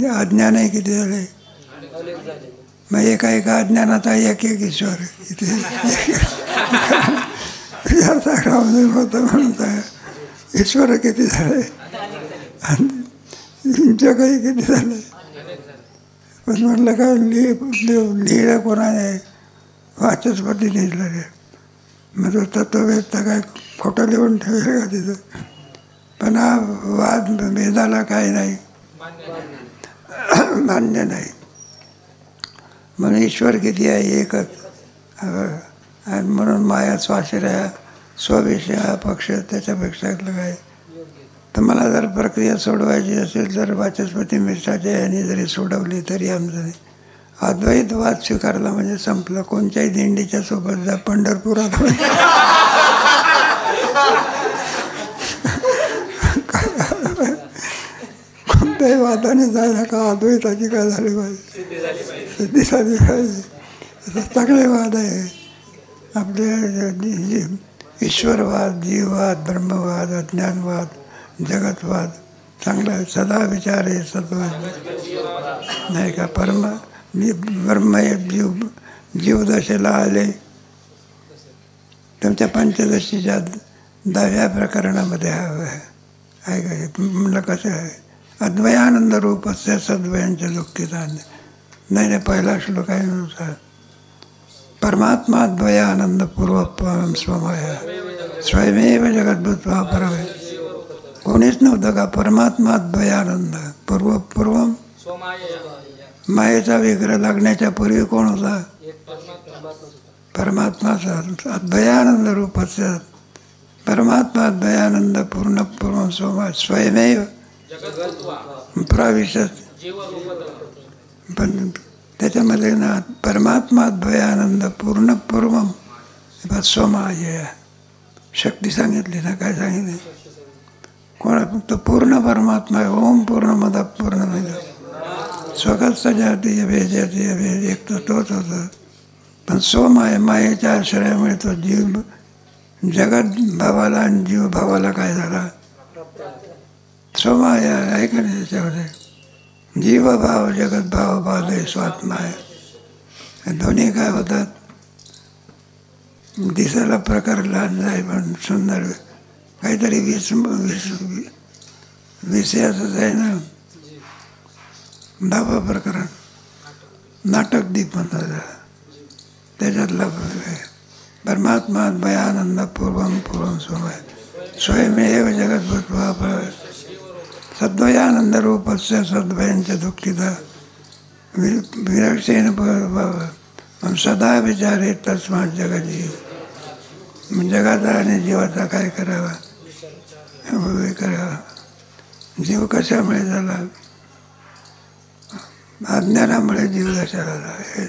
अज्ञानही किती झाले? मग एका अज्ञानाचा एक ईश्वर इथे होतं म्हणून ईश्वर किती झाले? जगही किती झाले? पण म्हटलं काय लिहिलं कोणाने? वाचस्पती लिहिलं रे. मग तो तत्ववेत्ता काय खोटं लिहून ठेवलं का तिथं? पण हा वाद वेदाला काय नाही, मान्य नाही. म्हणून ईश्वर किती आहे? एकच. आणि म्हणून माया स्वाश्रया स्वविषय पक्ष त्याच्यापेक्षा काय? तर मला जर प्रक्रिया सोडवायची असेल तर वाचस्पती मिश्राच्या यांनी जरी सोडवली तरी आमचं नाही. अद्वैतवाद स्वीकारला म्हणजे संपलं. कोणत्याही दिंडीच्या सोबत जा, पंढरपुरात कोणत्याही वादाने जायला का अद्वैताची काय झाली पाहिजे? सिद्धी झाली पाहिजे. चांगले वाद आहे आपले. ईश्वरवाद, जीववाद, ब्रह्मवाद, अज्ञानवाद, जगतवाद चांगला आहे. सदा विचार आहे सत्वाद नाही का. ब्रह्म जीवदशेला आले तुमच्या पंचदशीच्या 10व्या प्रकरणामध्ये आहे का. म्हणलं कसं आहे. अद्वयानंद रूपस्य सद्वयांच्या दुःखिता नाही पहिला श्लोक आहे नुसार. परमात्मा अद्वयानंद पूर्वपरम स्वमाया स्वयमेव जगद्भूत्वा परमे. कोणीच नव्हतं का. परमात्मा अद्वयानंद पूर्वम मायेचा विग्रह लागण्याच्या पूर्वी कोण होता. परमात्माचा अद्वयानंद रूपस्य परमात्मा अद्वयानंद पूर्ण स्वमा स्वयमेव प्रविशत. पण त्याच्यामध्ये ना परमात्मा अद्वयानंद पूर्वम स्वमाय शक्ती सांगितली ना. काय सांगितले. कोणा फक्त पूर्ण परमात्मा आहे. ओम पूर्णमद पूर्णमेव स्वगत सजातीय भेजातीय भेद एक तर तोच होतं. पण सोमाय मायेच्या आश्रयामुळे तो जीव जगत भावाला आणि जीव भावाला काय झाला. सोमाय आहे का नाही. त्याच्यामध्ये जीवभाव जगतभाव बाधे स्वात्मा आहे. हे दोन्ही काय होतात. दिसायला प्रकार लहान आहे पण सुंदर काहीतरी विषयाचंच आहे ना. 10वं प्रकरण नाटक दीप म्हणतात. त्याच्यातला परमात्मा भयानंद पूर्वम स्वमय स्वयमेव जगद्भूत्वा सद्वयानंद रूपस्य सद्वयांच्या दुःखिता विरक्षेन सदा विचारे तस्मात जगजीव. जगाचा आणि जीवाचा काय करावा. करावा. जीव कशामुळे झाला. अज्ञानामुळे जीव दशाला झाला.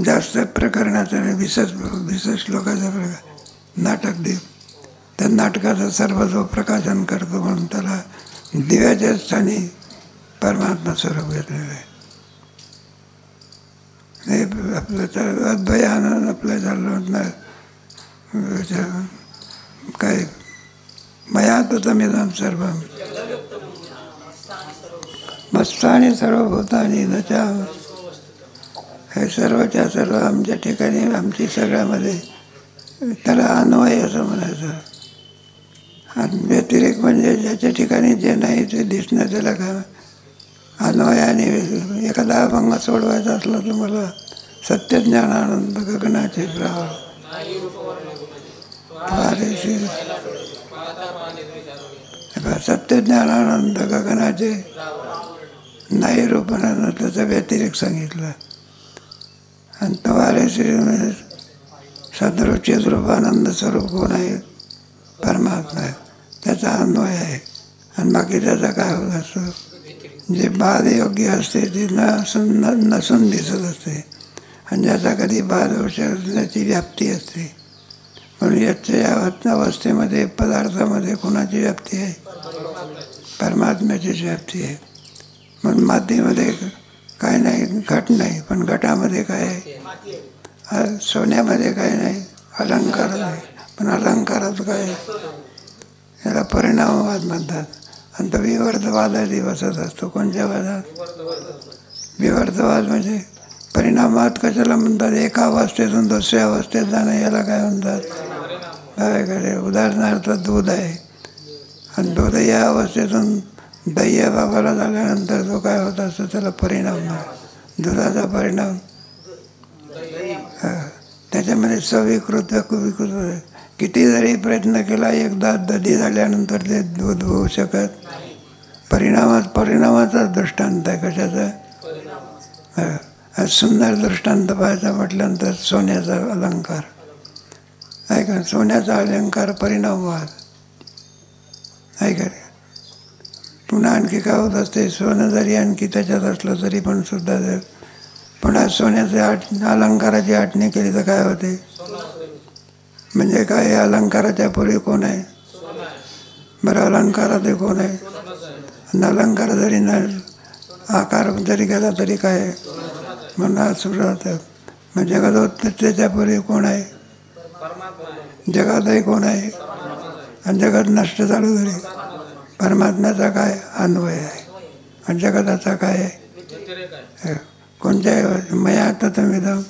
जास्त प्रकरणाचं विशेष लोकांचा प्रकार नाटक दीप. त्या नाटकाचं सर्व जो प्रकाशन करतो म्हणून त्याला दिव्याच्या स्थानी परमात्मा स्वरूप घेतलेलं आहे. हे आपलं तर अद्वयानं आपलं झालं ना. काय मया तमिदं सर्वं मस्तानी सर्वभूतानी नचा. हे सर्वच्या सर्व आमच्या ठिकाणी आमची सगळ्यामध्ये त्याला अन्वय असं म्हणायचं. आणि व्यतिरेक म्हणजे ज्याच्या ठिकाणी जे नाही ते दिसणं त्याला काय अन्वयाने. एखादा अभंग सोडवायचा असला तर मला सत्यज्ञानानंद गगनाचे प्रवाह सत्यज्ञानानंद गगनाचे नाही रूपानं त्याचा व्यतिरेक सांगितलं. आणि तो श्री सदरूप चिद्रूपानंद स्वरूप कोण आहे. परमात्मा आहे. त्याचा अन्वय आहे. आणि बाकी त्याचा काय होत असतो. जे बाध योग्य असते ते नसून दिसत असते. आणि ज्याचा कधी बाध होऊ शकत त्याची व्याप्ती असते. म्हणून याच्या अवस्थेमध्ये पदार्थामध्ये कोणाची व्याप्ती आहे. परमात्म्याचीच व्याप्ती आहे. म्हणून मातीमध्ये काय नाही घट नाही. पण घटामध्ये काय आहे. सोन्यामध्ये काय नाही. अलंकार नाही. पण अलंकारात काय याला परिणामवाद म्हणतात. आणि तो विवर्तवादाची बसत असतो. कोणत्या वादात. विवर्तवाद म्हणजे परिणामवाद कशाला म्हणतात. एका अवस्थेतून दुसऱ्या अवस्थेत जाणं याला काय म्हणतात. काय करे. उदाहरणार्थ दूध आहे. आणि दूध या अवस्थेतून दह्य बाबाला झाल्यानंतर तो काय होत असतो त्याला परिणाम नाही. दुधाचा परिणाम त्याच्यामध्ये सविकृत कुविकृत आहे. किती जरी प्रयत्न केला एकदा दधी झाल्यानंतर ते दूध होऊ शकत. परिणामाचा दृष्टांत आहे. कशाचा. सुंदर दृष्टांत पाहायचा म्हटल्यानंतर सोन्याचा अलंकार आहे का. सोन्याचा अलंकार परिणामवाद आहे का. पुन्हा आणखी काय होत असते. सोनं जरी आणखी त्याच्यात असलं तरी पण सुद्धा पुन्हा सोन्याच्या अलंकाराची आठवणी केली तर काय होते. म्हणजे काय अलंकाराच्या पूर्वी कोण आहे. बरं अलंकारात कोण आहे. आणि अलंकार जरी न आकार जरी गेला तरी काय म्हणून सुरू होतं. म्हणजे जगदोत्पत्तीच्या पूर्वी कोण आहे. जगातही कोण आहे? आणि जगत नष्ट झालं तरी परमात्म्याचा काय अन्वय आहे? आणि जगताचा काय आहे? कोणत्याही मया तत्त्वमिदं.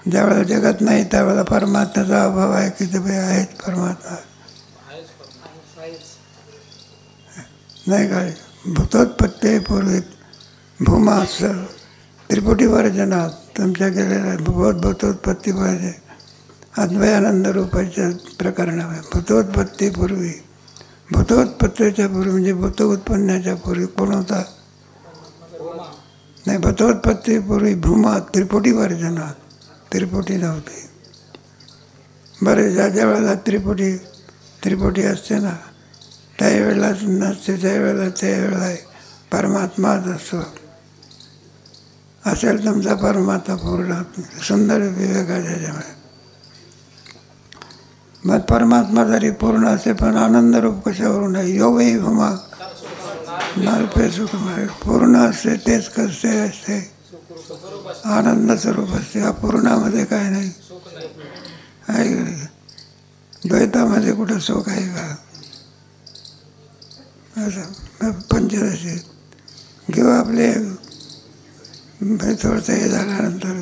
ज्यावेळेला जगत नाही त्यावेळेला परमात्म्याचा अभाव आहे की ते आहेच परमात्मा नाही काय? भूतोत्पत्ती पूर्वी भूमास त्रिपुटी वर्जनात तुमच्या गेलेल्या भूतोत्पत्ती पाहिजे अद्वयानंद रूपाच्या प्रकरणामध्ये भूतोत्पत्तीपूर्वी भूतोत्पत्तीच्या पूर्वी म्हणजे भूत उत्पन्नाच्या पूर्वी कोण होता? नाही, भूतोत्पत्तीपूर्वी भूमा त्रिपुटी वर्जनात त्रिपुटी नव्हती. बरे ज्या वेळेला त्रिपुटी असते ना त्यावेळेलाच नसते, त्यावेळेला परमात्माच असतो. असेल तुमचा परमात्मा पूर्ण सुंदर विवेकाच्या ज्यामुळे मग परमात्मा जरी पूर्ण असे पण आनंद रूप कशावरून आहे? योगही भूमा नाल्पे सुखमय. पूर्ण असते तेच कसे असते? आनंद स्वरूप असते. अपूर्णामध्ये काय नाही आहे का नाही? द्वैतामध्ये कुठं सुख आहे का? असं पंचदशी घेऊ आपले थोडंसं हे झाल्यानंतर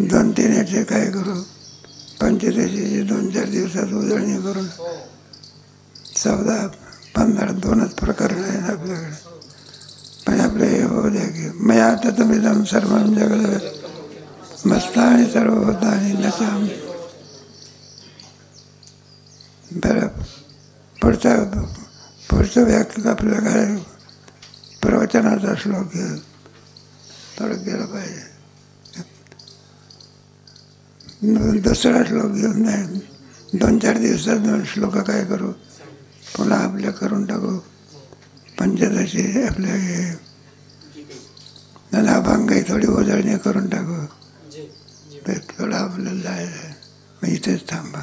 2-3 याचे काय करू पंचदशीची 2-4 दिवसात उजळणी करून 14-15 2च प्रकरण आहेत आपल्याकडे. पण आपले हे होऊ द्या की मया तत्त्वमिदं सर्वं जगत् मस्तानि सर्वभूतानि न चाहं. बरं पुढचं व्याख्या आपल्याला काय प्रवचनाचा श्लोक थोडं गेलं पाहिजे. दुसरा श्लोक घेऊन नाही 2-4 दिवसात 2 श्लोक काय करू पुन्हा आपल्या करून टाकू. पंचदशी आपल्या हे अभंगाई थोडी उजळणी करून टाकू. थोडं आपल्याला जायचं. मग इथेच थांबा.